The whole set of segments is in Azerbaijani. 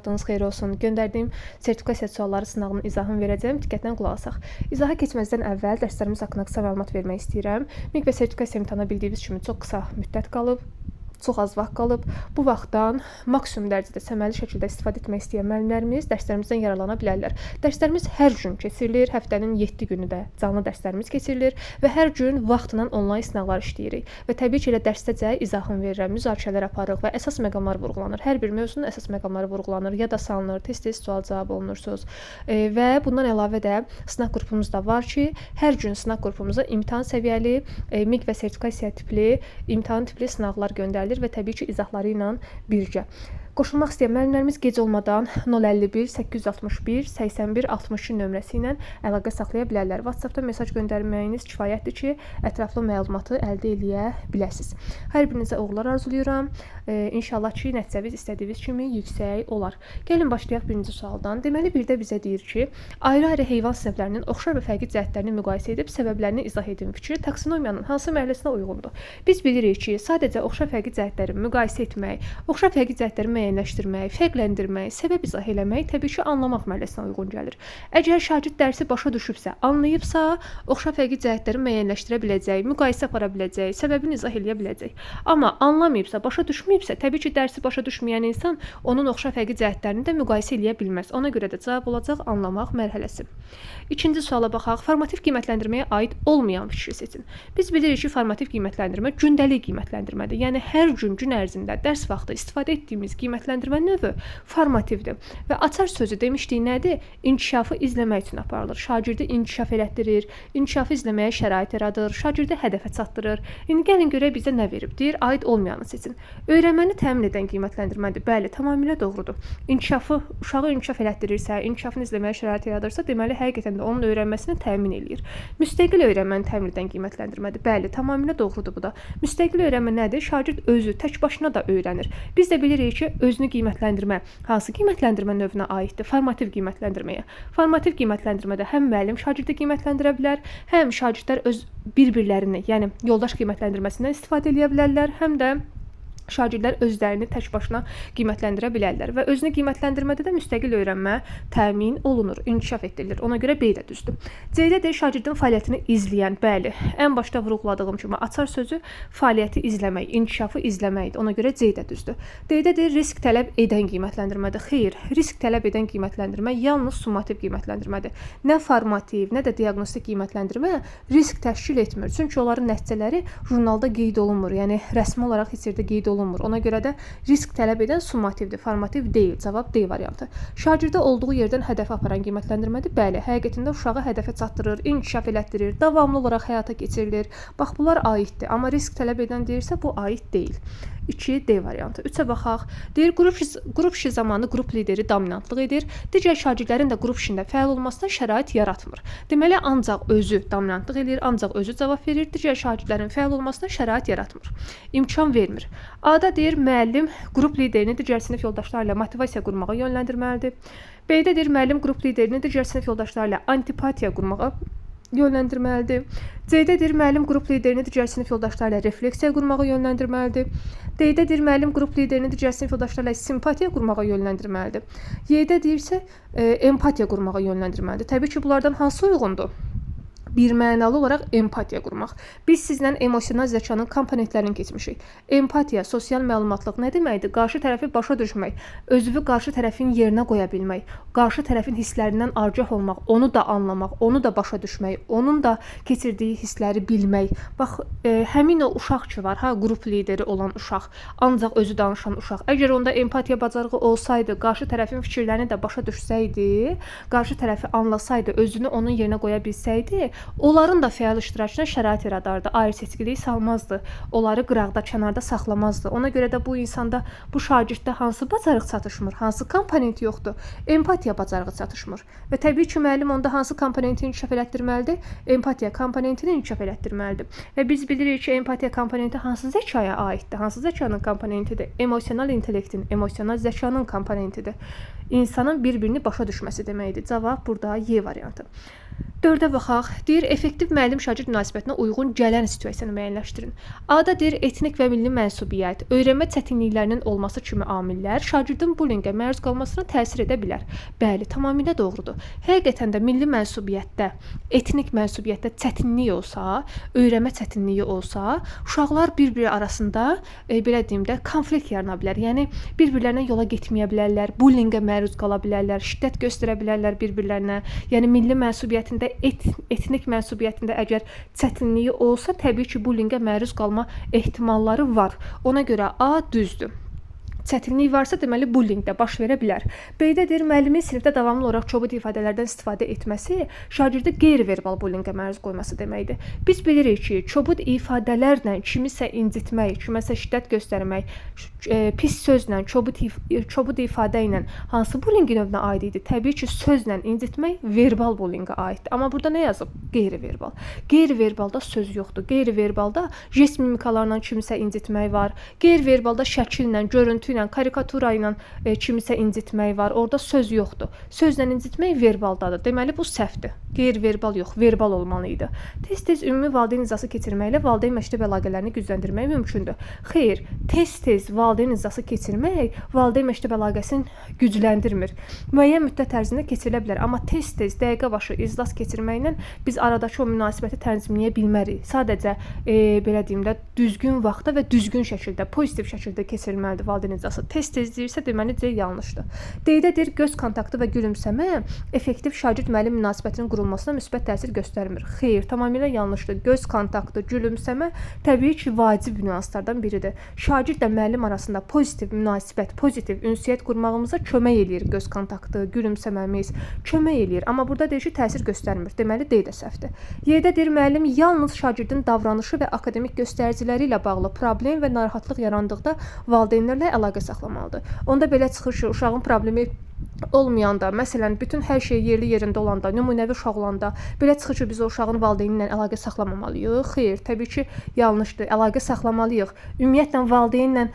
Vaxtınız xeyir olsun. Göndərdiyim sertifikasiya sualları sınağının izahını verəcəm. Diqqətlə qulaq asaq. İzaha keçməzdən əvvəl dərslərimiz haqqında qısa məlumat vermək istəyirəm. MİQ və sertifikasiya imtahana bildiyiniz kimi çox qısa müddət qalıb. Çox az vaxt qalıb. Bu vaxtdan maksimum dərəcədə səmərəli şəkildə istifadə etmək istəyən müəllimlərimiz dərslərimizdən yararlana bilərlər. Dərslərimiz hər gün keçirilir, həftənin 7 günü də canlı dərslərimiz keçirilir və hər gün vaxtla onlayn sınaqlar işləyirik. Və təbii ki, elə dərsdəcə izahını verirəm, müzakirələr aparırıq və əsas məqamlar vurğulanır. Hər bir mövzunun əsas məqamları vurğulanır, yada salınır, tez-tez sual-cavab olunursunuz. Və bundan əlavə də sınaq qrupumuz da var ki, hər gün sınaq qrupumuza imtahan səviyyəli, MİQ və sertifikasiya tipli, imtahan tipli sınaqlar göndərilir və təbii ki, izahları ilə birgə. Qoşulmaq istəyən müəllimlərimiz gec olmadan 051 861 81 62 nömrəsi ilə əlaqə saxlaya bilərlər. WhatsApp-da mesaj göndərməyiniz kifayətdir ki, ətraflı məlumatı əldə edə biləsiniz. Hər birinizə uğurlar arzulayıram. İnşallah ki, nəticəniz istədiyiniz kimi yüksək olar. Gəlin başlayaq birinci sualdan. Deməli, birdə bizə deyir ki, ayrı-ayrı heyvan siniflərinin oxşar və fərqli cəhətlərini müqayisə edib səbəblərini izah edin fikri taksonomiyanın hansı mərhələsinə uyğundur? Biz bilirik ki, sadəcə oxşar fərqli cəhətləri müqayisə etmək, oxşar fərqli cəhətləri müəyyənləşdirmək, fərqləndirmək, səbəb izah eləmək təbii ki, anlamaq mərhələsinə uyğun gəlir. Əgər şagird dərsi başa düşübsə, anlayıbsa, oxşar fərqli cəhətləri müəyyənləşdirə biləcək, müqayisə apara biləcək, səbəbini izah eləyə biləcək. Amma anlamayıbsa, başa düşməyibsə, təbii ki, dərsi başa düşməyən insan onun oxşar fərqli cəhətlərini də müqayisə eləyə bilməz. Ona görə də cavab olacaq anlamaq mərhələsi. İkinci suala baxaq. Formativ qiymətləndirməyə aid olmayan fikri seçin. Biz bilirik ki, formativ qiymətləndirmə gündəlik qiymətləndirmədir. Yəni hər gün ərzində dərs vaxtı istifadə etdiyimiz qiymətləndirmə növü formativdir. Və açar sözü demişdik nədir? İnkişafı izləmək üçün aparılır. Şagirdi inkişaf elətdirir, inkişafı izləməyə şərait yaradır, şagirdi hədəfə çatdırır. İndi gəlin görək bizə nə verib? Deyir, aid olmayanı seçin. Öyrənməni təmin edən qiymətləndirmədir. Bəli, tamamilə doğrudur. Uşağı inkişaf elətdirirsə, inkişafını izləməyə şərait yaradırsa, deməli həqiqətən də onun öyrənməsini təmin eləyir. Müstəqil öyrənməni təmin edən qiymətləndirmədir. Bəli, tamamilə doğrudur bu da. Müstəqil öyrənmə nədir? Şagird özü tək başına da öyrənir. Biz də bilirik ki, özünü qiymətləndirmə hansı qiymətləndirmə növünə aiddir? Formativ qiymətləndirməyə. Formativ qiymətləndirmədə həm müəllim şagirdi qiymətləndirə bilər, həm şagirdlər öz bir-birlərini, yəni yoldaş qiymətləndirməsindən istifadə edə bilərlər, həm də şagirdlər özlərini tək başına qiymətləndirə bilərlər və özünü qiymətləndirmədə də müstəqil öyrənmə təmin olunur, inkişaf etdirilir. Ona görə B də düzdür. C-də də şagirdin fəaliyyətini izləyən, bəli, ən başda vurğuladığım kimi açar sözü fəaliyyəti izləmək, inkişafı izləməkdir. Ona görə C də düzdür. D-də də risk tələb edən qiymətləndirmədir. Xeyr, risk tələb edən qiymətləndirmə yalnız summativ qiymətləndirmədir. Nə formativ, nə də diaqnostik qiymətləndirmə risk təşkil etmir. Çünki onların nəticələri jurnalda qeyd olunmur, yəni rəsmi olaraq heç yerdə qeyd olunmur. Ona görə də risk tələb edən summativdir, formativ deyil. Cavab D variantı. Şagirdə olduğu yerdən hədəfə aparan qiymətləndirmədir. Bəli, həqiqətində uşağı hədəfə çatdırır, inkişaf elətdirir, davamlı olaraq həyata keçirilir. Bax, bunlar aiddir. Amma risk tələb edən deyirsə, bu aid deyil. 2D variantı. 3-ə baxaq. Deyir, qrup işi zamanı qrup lideri dominantlıq edir. Digər şagirdlərin də qrup işində fəal olmasına şərait yaratmır. Deməli, ancaq özü dominantlıq edir, ancaq özü cavab verir. Digər şagirdlərin fəal olmasına şərait yaratmır. İmkan vermir. A-da deyir, müəllim qrup liderini digər sinif yoldaşları ilə motivasiya qurmağa yönləndirməlidir. B-də deyir, müəllim qrup liderini digər sinif yoldaşları ilə antipatiya qurmağa yönləndirməlidir. C-də deyir, müəllim qrup liderini digər sinif yoldaşları ilə refleksiya qurmağa yönləndirməlidir. D-də deyir, müəllim qrup liderini digər sinif yoldaşları ilə simpatiya qurmağa yönləndirməlidir. Y-də deyirsə, empatiya qurmağa yönləndirməlidir. Təbii ki, bunlardan hansı uyğundur? Bir mənalı olaraq empatiya qurmaq. Biz sizlə emosional zəkanın komponentlərini keçmişik. Empatiya, sosial məlumatlıq nə deməkdir? Qarşı tərəfi başa düşmək, özünü qarşı tərəfin yerinə qoya bilmək, qarşı tərəfin hisslərindən agah olmaq, onu da anlamaq, onu da başa düşmək, onun da keçirdiyi hissləri bilmək. Bax, həmin o uşaq ki var, qrup lideri olan uşaq, ancaq özü danışan uşaq. Əgər onda empatiya bacarığı olsaydı, qarşı tərəfin fikirlərini də başa düşsəydi, qarşı tərəfi anlasaydı, özünü onun yerinə qoya bilsəydi, onların da fəal iştirakına şərait yaradardı, ayrı-seçkiliyi salmazdı, onları qıraqda, kənarda saxlamazdı. Ona görə də bu insanda, bu şagirddə hansı bacarıq çatışmır, hansı komponent yoxdur? Empatiya bacarığı çatışmır. Və təbii ki, müəllim onda hansı komponenti inkişaf elətdirməlidir? Empatiya komponentini inkişaf elətdirməlidir. Və biz bilirik ki, empatiya komponenti hansı zəkaya aiddir? Hansı zəkanın komponentidir? Emosional intellektin, emosional zəkanın komponentidir. İnsanın bir-birini başa düşməsi deməkdir. Cavab burada Y variantı. 4-ə baxaq. Deyir, effektiv müəllim-şagird münasibətinə uyğun gələn situasiyanı müəyyənləşdirin. A-da deyir, etnik və milli mənsubiyyət, öyrənmə çətinliklərinin olması kimi amillər şagirdin bullyingə məruz qalmasına təsir edə bilər. Bəli, tamamilə doğrudur. Həqiqətən də milli mənsubiyyətdə, etnik mənsubiyyətdə çətinlik olsa, öyrənmə çətinliyi olsa, uşaqlar bir-biri arasında belə deyim də konflikt yarana bilər. Yəni bir-birlərinə yola getməyə bilərlər, bullyingə məruz qala bilərlər, şiddət göstərə bilərlər bir-birlərinə. Yəni milli mənsubiyyətində etnik mənsubiyyətində əgər çətinliyi olsa, təbii ki, bullyingə məruz qalma ehtimalları var. Ona görə A düzdür. Çətinlik varsa, deməli bullying də baş verə bilər. B-də deyir, müəllimin sinifdə davamlı olaraq çobud ifadələrdən istifadə etməsi şagirdi qeyri-verbal bullyingə məruz qoyması deməkdir. Biz bilirik ki, çobud ifadələrlə kimisə incitmək, kiməsə şiddət göstərmək, pis sözlə, çobud ifadə ilə hansı bullying növünə aid idi? Təbii ki, sözlə incitmək verbal bullyingə aiddir. Amma burada nə yazıb? Qeyri-verbal. Qeyri-verbalda söz yoxdur. Qeyri-verbalda jest mimikalarla kimisə incitmək var. Qeyri-verbalda şəkillə, görüntü ilə, karikatura ilə kimisə incitmək var. Orada söz yoxdur. Sözlə incitmək verbaldadır. Deməli, bu səhvdir. Qeyri-verbal yox, verbal olmalı idi. Tez-tez ümumi valideyn icazı keçirməklə valideyn-məktəb əlaqələrini gücləndirmək mümkündür. Xeyr, tez-tez valideyn icazı keçirmək valideyn-məktəb əlaqəsini gücləndirmir. Müəyyən müddət ərzində keçirilə bilər, amma tez-tez dəqiqə başı iclas keçirməklə biz aradakı o münasibəti tənzimləyə bilmərik. Sadəcə belə deyim də düzgün vaxtda və düzgün şəkildə, pozitiv şəkildə keçirilməlidir valideyn icazı. Tez-tez deyirsə, deməli C yanlışdır. D-də deyir, göz kontaktı və gülümsəmə effektiv şagird-müəllim münasibətinin qurulmasına müsbət təsir göstərmir. Xeyr, tamamilə yanlışdır. Göz kontaktı, gülümsəmə təbii ki, vacib nüanslardan biridir. Şagirdlə müəllim arasında pozitiv münasibət, pozitiv ünsiyyət qurmağımıza kömək eləyir göz kontaktı, gülümsəməmiz, kömək eləyir. Amma burada deyir ki, təsir göstərmir. Deməli, D də səhvdir. Y-də deyir, müəllim yalnız şagirdin davranışı və akademik göstəriciləri ilə bağlı problem və narahatlıq yarandıqda valideynlərlə əlaqə saxlamalıdır. Onda belə çıxır ki, uşağın problemi olmayanda, məsələn, bütün hər şey yerli yerində olanda, nümunəvi uşaq olanda, belə çıxır ki, biz o uşağın valideyni ilə əlaqə saxlamamalıyıq. Xeyr, təbii ki, yanlışdır. Əlaqə saxlamalıyıq. Ümumiyyətlə, valideynlə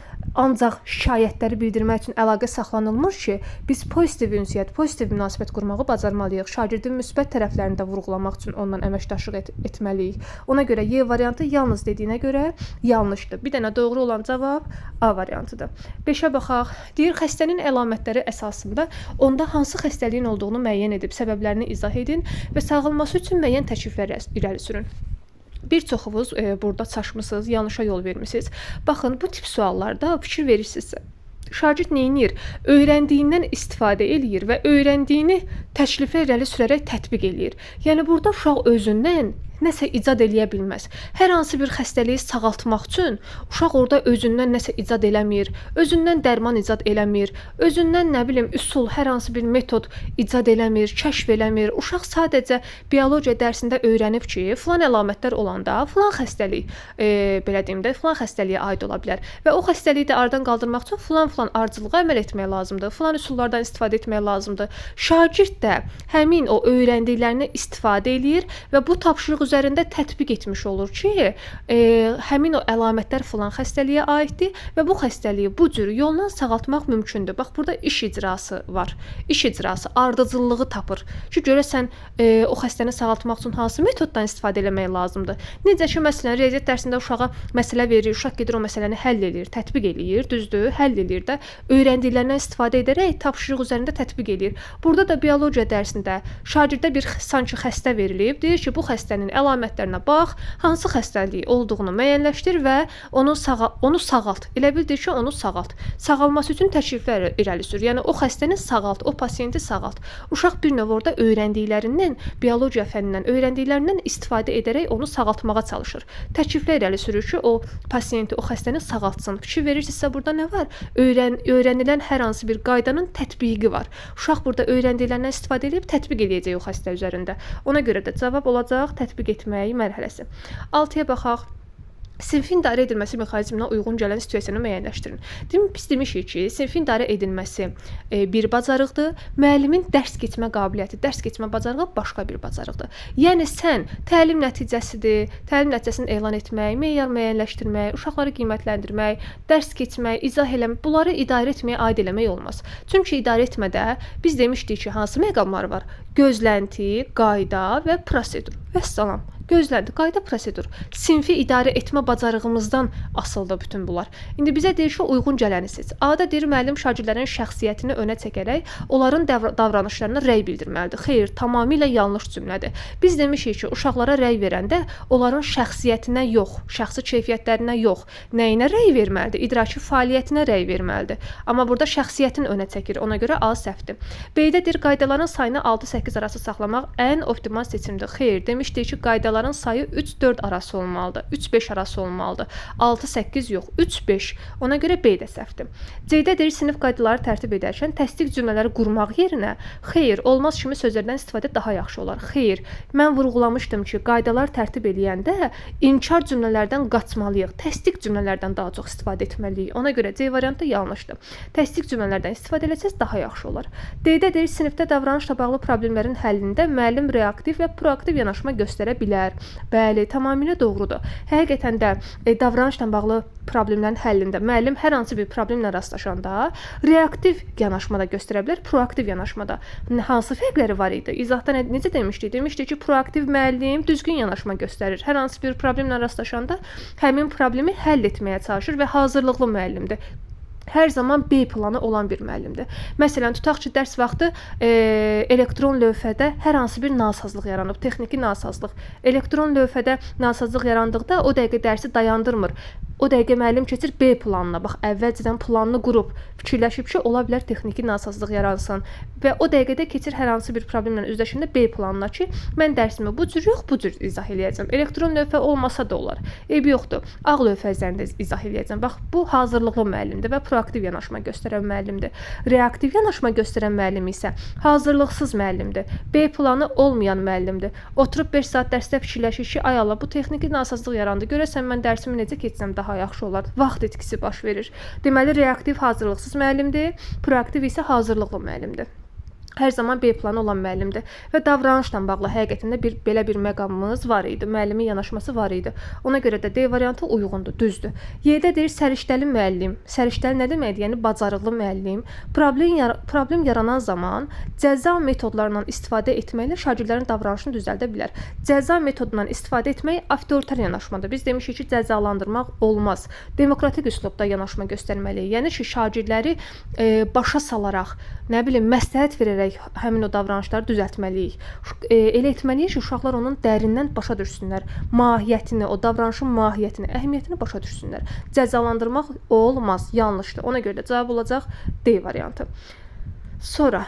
ancaq şikayətləri bildirmək üçün əlaqə saxlanılmır ki, biz pozitiv ünsiyyət, pozitiv münasibət qurmağı bacarmalıyıq. Şagirdin müsbət tərəflərini də vurğulamaq üçün ondan əməkdaşlıq etməliyik. Ona görə Y variantı yalnız dediyinə görə yanlışdır. Bir dənə doğru olan cavab A variantıdır. 5-ə baxaq. Deyir, xəstənin əlamətləri əsasında onda hansı xəstəliyin olduğunu müəyyən edib, səbəblərini izah edin və sağalması üçün müəyyən təkliflər irəli sürün. Bir çoxunuz burada çaşmısınız, yanlışa yol vermisiniz. Baxın, bu tip suallarda fikir verirsinizsə, şagird neyinir? Öyrəndiyindən istifadə eləyir və öyrəndiyini təklifə irəli sürərək tətbiq eləyir. Yəni, burada uşaq özündən nəsə icad eləyə bilməz. Hər hansı bir xəstəliyi sağaltmaq üçün uşaq orada özündən nəsə icad eləmir, özündən dərman icad eləmir, özündən nə bilim üsul, hər hansı bir metod icad eləmir, kəşf eləmir. Uşaq sadəcə biologiya dərsində öyrənib ki, filan əlamətlər olanda filan xəstəlik, belə deyim də, filan xəstəliyə aid ola bilər və o xəstəliyi də aradan qaldırmaq üçün filan ardıcılığa əməl etmək lazımdır, filan üsullardan istifadə etmək lazımdır. Şagird də həmin o öyrəndiklərini istifadə eləyir və bu tapşırıq üzərində tətbiq etmiş olur ki, həmin o əlamətlər filan xəstəliyə aiddir və bu xəstəliyi bu cür yolla sağaltmaq mümkündür. Bax, burada iş icrası var. İş icrası ardıcıllığı tapır ki, görəsən o xəstəni sağaltmaq üçün hansı metoddan istifadə etmək lazımdır. Necə ki, məsələn, riyaziyyat dərsində uşağa məsələ verir, uşaq gedir o məsələni həll eləyir, tətbiq eləyir, düzdür, həll eləyir də, öyrəndiklərindən istifadə edərək tapşırıq üzərində tətbiq eləyir. Burada da biologiya dərsində şagirdə bir sanki xəstə verilib, deyir ki, bu xəstənin əlamətlərinə bax, hansı xəstəliyi olduğunu müəyyənləşdir və onu sağalt. Elə bildir ki, onu sağalt. Sağalması üçün təkliflər irəli sür. Yəni, o xəstəni sağalt, o pasiyenti sağalt. Uşaq bir növ orada öyrəndiklərindən, biologiya fənnindən öyrəndiklərindən istifadə edərək onu sağaltmağa çalışır. Təkliflər irəli sürür ki, o pasiyenti, o xəstəni sağaltsın. Fikir verirsinizsə, burada nə var? Öyrənilən hər hansı bir qaydanın tətbiqi var. Uşaq burada öyrəndiklərindən istifadə edib tətbiq edəcək o xəstə üzərində. Ona görə də cavab olacaq tətbiq etmək mərhələsi. 6-ya baxaq. Sinfin idarə edilməsi mexanizminə uyğun gələn situasiyanı müəyyənləşdirin. Biz demişik ki, sinfin idarə edilməsi bir bacarıqdır. Müəllimin dərs keçmə qabiliyyəti, dərs keçmə bacarığı başqa bir bacarıqdır. Yəni sən təlim nəticəsidir, təlim nəticəsini elan etmək, meyar müəyyənləşdirmək, uşaqları qiymətləndirmək, dərs keçmək, izah eləmək, bunları idarə etməyə aid eləmək olmaz. Çünki idarə etmədə biz demişdik ki, hansı məqamlar var? Gözlənti, qayda və prosedur. Vəssalam. Gözlənti, qayda, prosedur. Sinfi idarə etmə bacarığımızdan asılıdır bütün bunlar. İndi bizə deyir ki, uyğun gələni seç. A-da deyir, müəllim şagirdlərin şəxsiyyətini önə çəkərək onların davranışlarına rəy bildirməlidir. Xeyr, tamamilə yanlış cümlədir. Biz demişik ki, uşaqlara rəy verəndə onların şəxsiyyətinə yox, şəxsi keyfiyyətlərinə yox, nəyinə rəy verməlidir? İdraki fəaliyyətinə rəy verməlidir. Amma burada şəxsiyyətin önə çəkir. Ona görə A səhvdir. B-də deyir, qaydaların sayını 6-8 arası saxlamaq ən optimal seçimdir. Xeyr, demişdik ki, qaydaların sayı 3-4 arası olmalıdır. 3-5 arası olmalıdır. 6-8 yox, 3-5. Ona görə B də səhvdir. C-də deyir, sinif qaydaları tərtib edərkən təsdiq cümlələri qurmaq yerinə xeyr, olmaz kimi sözlərdən istifadə daha yaxşı olar. Xeyr, mən vurğulamışdım ki, qaydalar tərtib edəndə inkar cümlələrdən qaçmalıyıq. Təsdiq cümlələrdən daha çox istifadə etməliyik. Ona görə C variantı yanlışdır. Təsdiq cümlələrdən istifadə etsəz daha yaxşı olar. D-də deyir, sinifdə davranışla bağlı problemlərin həllində müəllim reaktiv və proaktiv yanaşma göstərə bilər. Bəli, tamamilə doğrudur. Həqiqətən də davranışla bağlı problemlərin həllində müəllim hər hansı bir problemlə rastlaşanda reaktiv yanaşmada göstərə bilər, proaktiv yanaşmada. Hansı fərqləri var idi? İzahda necə demişdik? Demişdik ki, proaktiv müəllim düzgün yanaşma göstərir. Hər hansı bir problemlə rastlaşanda həmin problemi həll etməyə çalışır və hazırlıqlı müəllimdir. Hər zaman B planı olan bir müəllimdir. Məsələn, tutaq ki, dərs vaxtı elektron lövhədə hər hansı bir nasazlıq yaranıb, texniki nasazlıq. Elektron lövhədə nasazlıq yarandıqda o dəqiqə dərsi dayandırmır. O dəqiqə müəllim keçir B planına. Bax, əvvəlcədən planını qurub, fikirləşib ki, ola bilər texniki nasazlıq yaransın və o dəqiqədə keçir hər hansı bir problemlə üzləşəndə B planına ki, mən dərsimi bu cür yox, bu cür izah eləyəcəm. Elektron lövhə olmasa da olar. Eybi yoxdur. Ağ lövhə üzərində izah eləyəcəm. Bax, bu hazırlıqlı müəllimdir və proaktiv yanaşma göstərən müəllimdir. Reaktiv yanaşma göstərən müəllim isə hazırlıqsız müəllimdir. B planı olmayan müəllimdir. Oturub 5 saat dərsdə fikirləşir ki, ay Allah, bu texniki nasazlıq yarandı. Görəsən mən dərsimi necə keçsəm daha yaxşı olar. Vaxt itkisi baş verir. Deməli, reaktiv hazırlıqsız müəllimdir, proaktiv isə hazırlıqlı müəllimdir. Hər zaman B planı olan müəllimdir və davranışla bağlı həqiqətən də belə bir məqamımız var idi. Müəllimin yanaşması var idi. Ona görə də D variantı uyğundur, düzdür. Y-də deyir, səriştəli müəllim. Səriştəli nə deməkdir? Yəni bacarıqlı müəllim. Problem yaranan zaman cəza metodlarından istifadə etməklə şagirdlərin davranışını düzəldə bilər. Cəza metodundan istifadə etmək avtoritar yanaşmadır. Biz demişik ki, cəzalandırmaq olmaz. Demokratik üslubda yanaşma göstərməliyik. Yəni ki, şagirdləri başa salaraq, nə bilim, məsləhət verərək həmin o davranışları düzəltməliyik. Elə etməliyik ki, uşaqlar onun dərindən başa düşsünlər. Mahiyyətini, o davranışın mahiyyətini, əhəmiyyətini başa düşsünlər. Cəzalandırmaq olmaz, yanlışdır. Ona görə də cavab olacaq D variantı. Sonra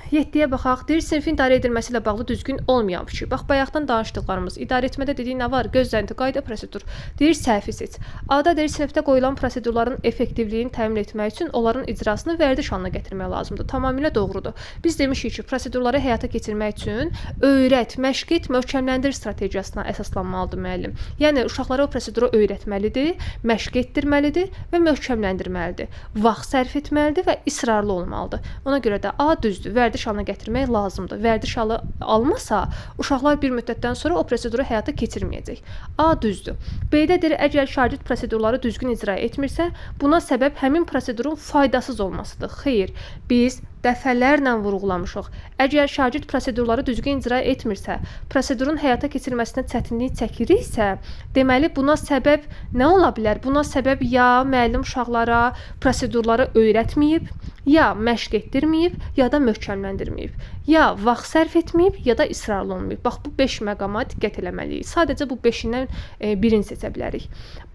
7-yə baxaq. Deyir, sinfin idarə edilməsi ilə bağlı düzgün olmayan fikir. Bax, bayaqdan danışdıqlarımız. İdarə etmədə dediyi nə var? Gözlənti, qayda, prosedur. Deyir, səhvi seç. A-da deyir, sinifdə qoyulan prosedurların effektivliyini təmin etmək üçün onların icrasını vərdiş halına gətirmək lazımdır. Tamamilə doğrudur. Biz demişik ki, prosedurları həyata keçirmək üçün öyrət, məşq et, möhkəmləndir strategiyasına əsaslanmalıdır müəllim. Yəni, uşaqlara o proseduru öyrətməlidir, məşq etdirməlidir və möhkəmləndirməlidir. Vaxt sərf etməlidir və israrlı olmalıdır. Ona görə də A düzdür, vərdiş halına gətirmək lazımdır. Vərdiş halı almasa, uşaqlar bir müddətdən sonra o proseduru həyata keçirməyəcək. A düzdür. B-də deyir, əgər şagird prosedurları düzgün icra etmirsə, buna səbəb həmin prosedurun faydasız olmasıdır. Xeyr, biz dəfələrlə vurğulamışıq. Əgər şagird prosedurları düzgün icra etmirsə, prosedurun həyata keçirilməsinə çətinlik çəkiriksə, deməli buna səbəb nə ola bilər? Buna səbəb ya müəllim uşaqlara prosedurları öyrətməyib, ya məşq etdirməyib, ya da möhkəmləndirməyib. Ya vaxt sərf etməyib, ya da israrlı olmayıb. Bax, bu 5 məqama diqqət eləməliyik. Sadəcə bu 5-dən birini seçə bilərik.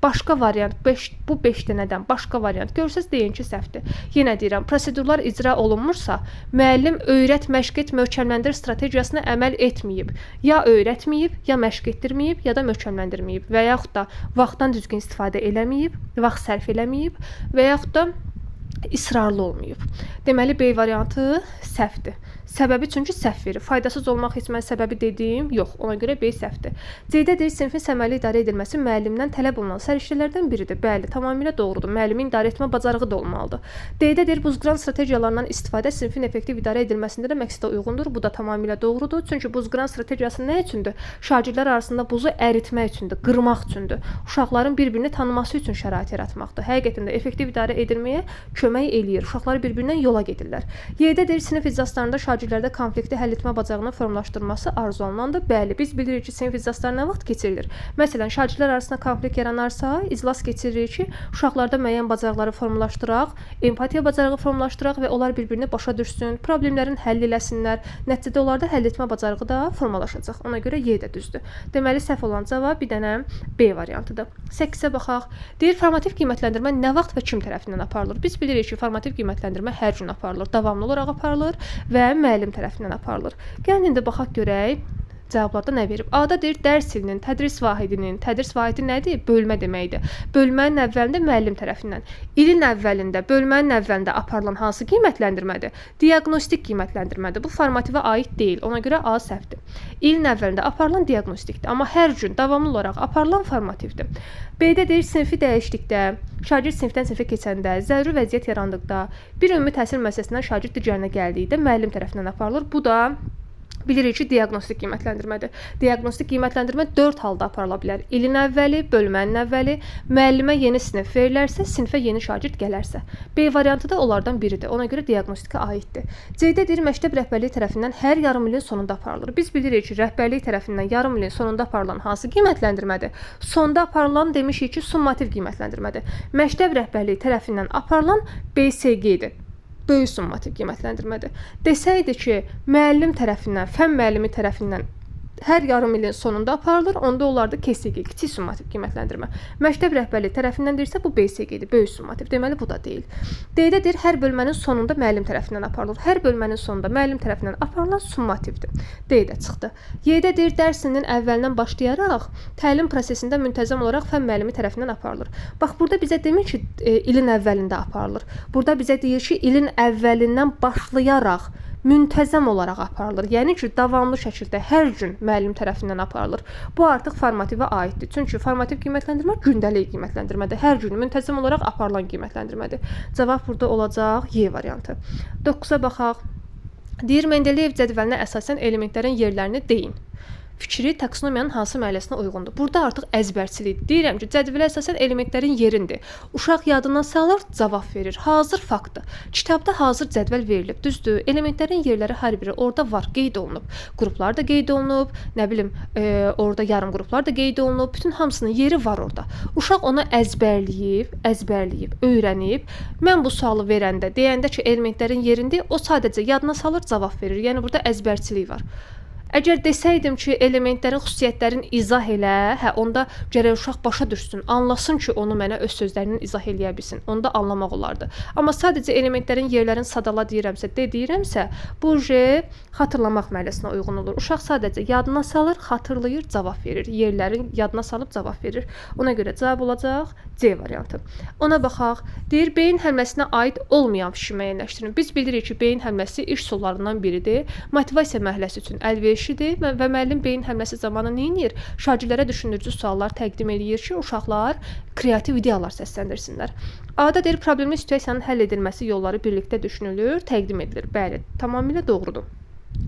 Başqa variant, bu 5 dənədən başqa variant görsəz deyin ki, səhvdir. Yenə deyirəm, prosedurlar icra olunmursa, müəllim öyrət, məşq et, möhkəmləndir strategiyasına əməl etməyib. Ya öyrətməyib, ya məşq etdirməyib, ya da möhkəmləndirməyib və yaxud da vaxtdan düzgün istifadə eləməyib, vaxt sərf eləməyib və yaxud da israrlı olmayıb. Deməli, B variantı səhvdir. Səbəbi çünki səhv verir. Faydasız olmaq heç mən səbəbi dediyim yox. Ona görə B səhvdir. C-də deyir, sinfin səmərəli idarə edilməsi müəllimdən tələb olunan səriştələrdən biridir. Bəli, tamamilə doğrudur. Müəllimin idarə etmə bacarığı da olmalıdır. D-də deyir, buzqıran strategiyalarından istifadə sinfin effektiv idarə edilməsində də məqsədə uyğundur. Bu da tamamilə doğrudur. Çünki buzqıran strategiyası nə üçündür? Şagirdlər arasında buzu əritmək üçündür, qırmaq üçündür. Uşaqların bir-birini tanıması üçün şərait yaratmaqdır. Həqiqətən də effektiv idarə edilməyə kömək eləyir. Uşaqlar bir-birindən yola gedirlər. Y-də deyir, sinif iclaslarında şagirdlərdə konflikti həll etmə bacarığını formalaşdırması arzulanandır. Bəli, biz bilirik ki, sinif iclasları nə vaxt keçirilir? Məsələn, şagirdlər arasında konflikt yaranarsa, iclas keçiririk ki, uşaqlarda müəyyən bacarıqları formalaşdıraq, empatiya bacarığı formalaşdıraq və onlar bir-birini başa düşsün, problemlərin həll eləsinlər. Nəticədə onlarda həll etmə bacarığı da formalaşacaq. Ona görə Y də düzdür. Deməli, səhv olan cavab bir dənə B variantıdır. 8-ə baxaq. Deyir, formativ qiymətləndirmə nə vaxt və kim tərəfindən aparılır? Biz bilirik ki, formativ qiymətləndirmə hər gün aparılır, davamlı olaraq aparılır və müəllim tərəfindən aparılır. Gəlin indi baxaq görək. Cavablarda nə verib? A-da deyir, dərs ilinin, tədris vahidi nədir? Bölmə deməkdir. Bölmənin əvvəlində müəllim tərəfindən. İlin əvvəlində, bölmənin əvvəlində aparılan hansı qiymətləndirmədir? Diaqnostik qiymətləndirmədir. Bu formativə aid deyil. Ona görə A səhvdir. İlin əvvəlində aparılan diaqnostikdir. Amma hər gün davamlı olaraq aparılan formativdir. B-də deyir, sinfi dəyişdikdə, şagird sinifdən sinfə keçəndə, zəruri vəziyyət yarandıqda, bir ümumi təhsil müəssisəsindən şagird digərinə gəldikdə müəllim tərəfindən aparılır. Bu da bilirik ki, diaqnostik qiymətləndirmədir. Diaqnostik qiymətləndirmə 4 halda aparıla bilər. İlin əvvəli, bölmənin əvvəli, müəllimə yeni sinif verilərsə, sinifə yeni şagird gələrsə. B variantı da onlardan biridir. Ona görə diaqnostikə aiddir. C-də deyir, məktəb rəhbərliyi tərəfindən hər yarım ilin sonunda aparılır. Biz bilirik ki, rəhbərlik tərəfindən yarım ilin sonunda aparılan hansı qiymətləndirmədir? Sonda aparılan demişik ki, summativ qiymətləndirmədir. Məktəb rəhbərliyi tərəfindən aparılan BSG-dir. Böyük summativ qiymətləndirmədir. Desəydi ki, müəllim tərəfindən, fən müəllimi tərəfindən hər yarım ilin sonunda aparılır, onda onlarda KSG, kiçik summativ qiymətləndirmə. Məktəb rəhbərliyi tərəfindən deyirsə, bu BSG-dir, böyük summativ. Deməli, bu da deyil. D-də deyir, hər bölmənin sonunda müəllim tərəfindən aparılır. Hər bölmənin sonunda müəllim tərəfindən aparılan summativdir. D-də çıxdı. Y-də deyir, dərsinin əvvəlindən başlayaraq təlim prosesində müntəzəm olaraq fən müəllimi tərəfindən aparılır. Bax, burada bizə demir ki, ilin əvvəlində aparılır. Burada bizə deyir ki, ilin əvvəlindən başlayaraq müntəzəm olaraq aparılır. Yəni ki, davamlı şəkildə hər gün müəllim tərəfindən aparılır. Bu artıq formativə aiddir. Çünki formativ qiymətləndirmə gündəlik qiymətləndirmədir. Hər gün müntəzəm olaraq aparılan qiymətləndirmədir. Cavab burada olacaq Y variantı. 9-a baxaq. Deyir, Mendeleyev cədvəlinə əsasən elementlərin yerlərini deyin. Fikri taksonomiyanın hansı mərhələsinə uyğundur? Burada artıq əzbərçilikdir. Deyirəm ki, cədvələ əsasən elementlərin yerindir. Uşaq yadından salır, cavab verir. Hazır faktdır. Kitabda hazır cədvəl verilib. Düzdür, elementlərin yerləri hər biri orada var, qeyd olunub. Qruplar da qeyd olunub, nə bilim, orada yarım qruplar da qeyd olunub. Bütün hamısının yeri var orada. Uşaq onu əzbərləyib, öyrənib. Mən bu sualı verəndə, deyəndə ki, elementlərin yerində, o sadəcə yadına salır, cavab verir. Yəni burada əzbərçilik var. Əgər desəydim ki, elementlərin xüsusiyyətlərini izah elə, onda gərək uşaq başa düşsün, anlasın ki, onu mənə öz sözlərinin izah eləyə bilsin. Onu da anlamaq olardı. Amma sadəcə elementlərin yerlərini sadala deyirəmsə, bu xatırlamaq mərhələsinə uyğun olur. Uşaq sadəcə yadına salır, xatırlayır, cavab verir. Yerlərin yadına salıb cavab verir. Ona görə cavab olacaq C variantı. Ona baxaq. Deyir, beyin həmləsinə aid olmayan fikri müəyyənləşdirin. Biz bilirik ki, beyin həmləsi iş üsullarından biridir. Motivasiya mərhələsi üçün əlverişlidir və müəllim beyin həmləsi zamanı nə edir? Şagirdlərə düşündürücü suallar təqdim edir ki, uşaqlar kreativ ideyalar səsləndirsinlər. A-da deyir, problemli situasiyanın həll edilməsi yolları birlikdə düşünülür, təqdim edilir. Bəli, tamamilə doğrudur.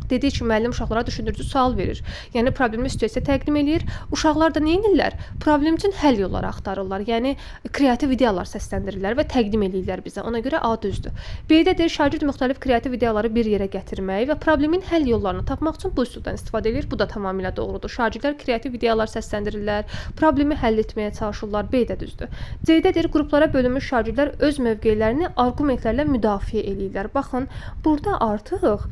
Dediyi ki, müəllim uşaqlara düşündürücü sual verir. Yəni, problemli situasiya təqdim edir. Uşaqlar da nə edirlər? Problem üçün həll yolları axtarırlar. Yəni, kreativ ideyalar səsləndirirlər və təqdim edirlər bizə. Ona görə A düzdür. B-də deyir, şagird müxtəlif kreativ ideyaları bir yerə gətirmək və problemin həll yollarını tapmaq üçün bu üsuldan istifadə edir. Bu da tamamilə doğrudur. Şagirdlər kreativ ideyalar səsləndirirlər, problemi həll etməyə çalışırlar. B-də düzdür. C-də deyir, qruplara bölünmüş şagirdlər öz mövqelərini arqumentlərlə müdafiə edirlər. Baxın, burada artıq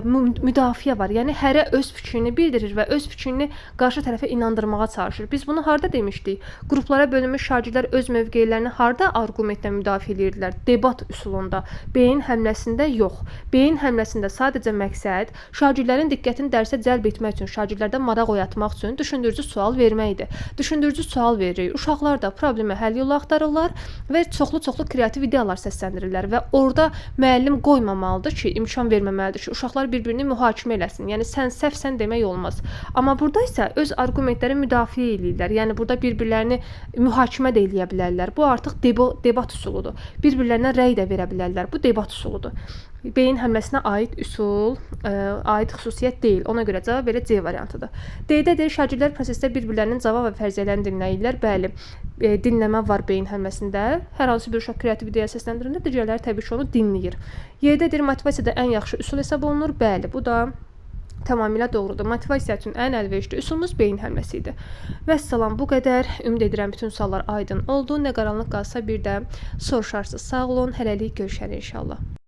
müdafiə var. Yəni hərə öz fikrini bildirir və öz fikrini qarşı tərəfə inandırmağa çalışır. Biz bunu harda demişdik? Qruplara bölünmüş şagirdlər öz mövqelərini harda arqumentlə müdafiə edirdilər? Debat üsulunda, beyin həmləsində yox. Beyin həmləsində sadəcə məqsəd şagirdlərin diqqətini dərsə cəlb etmək üçün, şagirdlərdə maraq oyatmaq üçün düşündürücü sual verməkdir. Düşündürücü sual veririk. Uşaqlar da problemə həll yolu axtarırlar və çoxlu kreativ ideyalar səsləndirirlər və orada müəllim qoymamalıdır ki, imkan verməməlidir ki, uşaqlar bir-birini mühakimə eləsin. Yəni sən səhvsən demək olmaz. Amma burada isə öz arqumentləri müdafiə edirlər. Yəni burada bir-birlərini mühakimə də eləyə bilərlər. Bu artıq debat üsuludur. Bir-birlərinə rəy də verə bilərlər. Bu debat üsuludur. Beyin həmləsinə aid üsul, aid xüsusiyyət deyil. Ona görə cavab belə C variantıdır. D-də deyir, şagirdlər prosesdə bir-birlərinin cavab və fərziyyələrini dinləyirlər. Bəli, dinləmə var beyin həmləsində. Hər hansı bir uşaq kreativ ideya səsləndirəndə digərləri təbii ki, onu dinləyir. Y-də deyir, motivasiyada ən yaxşı üsul hesab olunur. Bəli, bu da tamamilə doğrudur. Motivasiya üçün ən əlverişli üsulumuz beyin həmləsi idi. Vəssalam, bu qədər. Ümid edirəm bütün suallar aydın oldu. Nə qaranlıq qalsa bir də soruşarsınız. Sağ olun, hələlik görüşərik inşallah.